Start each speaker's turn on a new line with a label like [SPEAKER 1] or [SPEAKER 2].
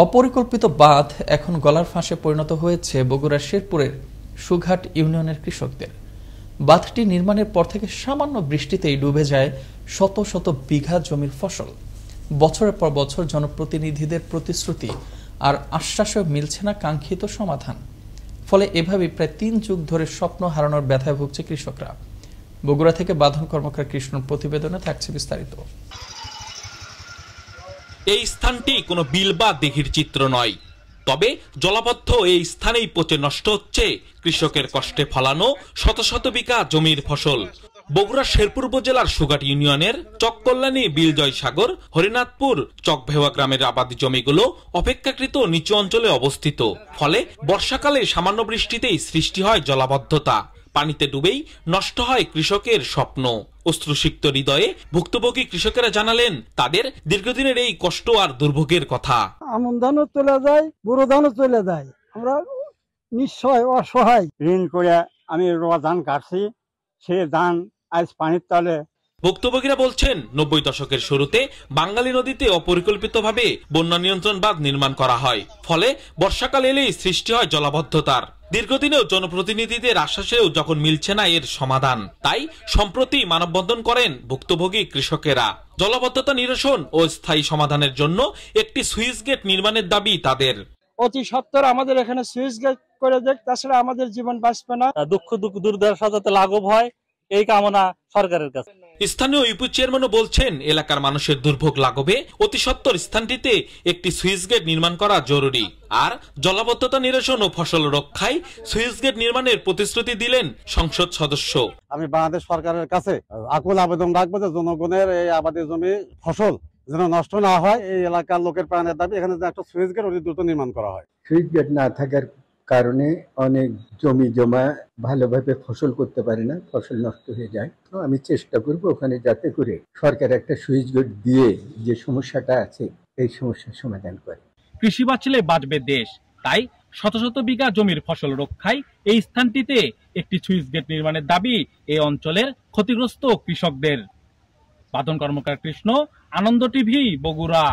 [SPEAKER 1] অপরিকল্পিত বাঁধ এখন গলার ফাঁসে পরিণত হয়েছে বগুড়ার শেরপুরের সুঘাট ইউনিয়নের কৃষকদের। বাঁধটি নির্মাণের পর থেকে সামান্য বৃষ্টিতেই ডুবে যায় শত শত বিঘা জমির ফসল। বছরের পর বছর জনপ্রতিনিধিদের প্রতিশ্রুতি আর আশ্বাসেও মিলছে না কাঙ্ক্ষিত সমাধান। ফলে এভাবেই প্রায় ৩ যুগ ধরে স্বপ্ন হারানোর ব্যথায় ভুগছে কৃষকরা। বগুড়া থেকে বাঁধন কর্মকার কৃষ্ণর প্রতিবেদনে থাকছে বিস্তারিত।
[SPEAKER 2] এই স্থানটি কোনো বিল বা দিঘির চিত্র নয়, তবে জলাবদ্ধ এই স্থানেই পচে নষ্ট হচ্ছে কৃষকের কষ্টে ফলানো শত শত বিঘা জমির ফসল। বগুড়া শেরপুর উপজেলার সুঘাট ইউনিয়নের চককল্যাণী, বিলজয় সাগর, হরিনাথপুর, চকভেওয়া গ্রামের আবাদি জমিগুলো অপেক্ষাকৃত নিচু অঞ্চলে অবস্থিত। ফলে বর্ষাকালে সামান্য বৃষ্টিতেই সৃষ্টি হয় জলাবদ্ধতা। পানিতে ডুবেই নষ্ট হয় কৃষকের স্বপ্ন। অশ্রুসিক্ত হৃদয়ে ভুক্তভোগী কৃষকেরা জানালেন তাদের দীর্ঘদিনের এই কষ্ট আর দুর্ভোগের কথা।
[SPEAKER 3] আমন ধানও চলে যায়, বুড়ো ধানও চলে যায়, আমরা নিঃসহায় অসহায়।
[SPEAKER 4] ঋণ করে আমি রোয়া ধান কাটছি, সে ধান আজ পানির তলে।
[SPEAKER 2] ভুক্তভোগীরা বলছেন ৯০ দশকের শুরুতে বাঙ্গালী নদীতে অপরিকল্পিতভাবে বন্যা নিয়ন্ত্রণ বাঁধ নির্মাণ করা হয়। ফলে বর্ষাকাল এলেই সৃষ্টি হয় জলাবদ্ধতার। দীর্ঘদিনেও জনপ্রতিনিধিদের আশ্বাসেও যখন মিলছে না এর সমাধান, তাই সম্প্রতি মানববন্ধন করেন ভুক্তভোগী কৃষকেরা। জলাবদ্ধতা নিরসন ও স্থায়ী সমাধানের জন্য একটি সুইচ গেট নির্মাণের দাবি তাদের।
[SPEAKER 3] অতি সত্বর আমাদের এখানে সুইচ গেট করে দেখ, তাছাড়া আমাদের জীবন বাঁচবে না।
[SPEAKER 5] দুঃখ দুর্দশা যাতে লাঘব হয় এই কামনা সরকারের কাছে।
[SPEAKER 2] স্থানীয় ইউপি চেয়ারম্যানও বলছেন এলাকার মানুষের দুর্ভোগ লাঘবে অতি সত্বর স্থানটিতে একটি সুইচ গেট নির্মাণ করা জরুরি। আর জলাবদ্ধতা নিরসন ও ফসল রক্ষায় সুইচ গেট নির্মাণের প্রতিশ্রুতি দিলেন সংসদ সদস্য।
[SPEAKER 4] আমি বাংলাদেশ সরকারের কাছে আকুল আবেদন রাখবো যে জনগণের এই আবাদি জমি ফসল যেন নষ্ট না হয়। এই এলাকার লোকের প্রাণের দাবি, এখানে একটা সুইচ গেট অতি দ্রুত নির্মাণ করা হয়।
[SPEAKER 6] সুইচ গেট না থাকার কারণে অনেক জমি জমা ভালোভাবে ফসল করতে পারে না, ফসল নষ্ট হয়ে যায়। তো আমি চেষ্টা করব ওখানে যাতে করে সরকার একটা সুইচ গেট দিয়ে যে সমস্যাটা আছে এই সমস্যার সমাধান করে।
[SPEAKER 7] কৃষি বাঁচলে বাঁচবে দেশ, তাই শত শত বিঘা জমির ফসল রক্ষায় এই স্থানটিতে একটি সুইচ গেট নির্মাণের দাবি এই অঞ্চলের ক্ষতিগ্রস্ত কৃষকদের। বাঁধন কর্মকার কৃষ্ণ, আনন্দ টিভি, বগুড়া।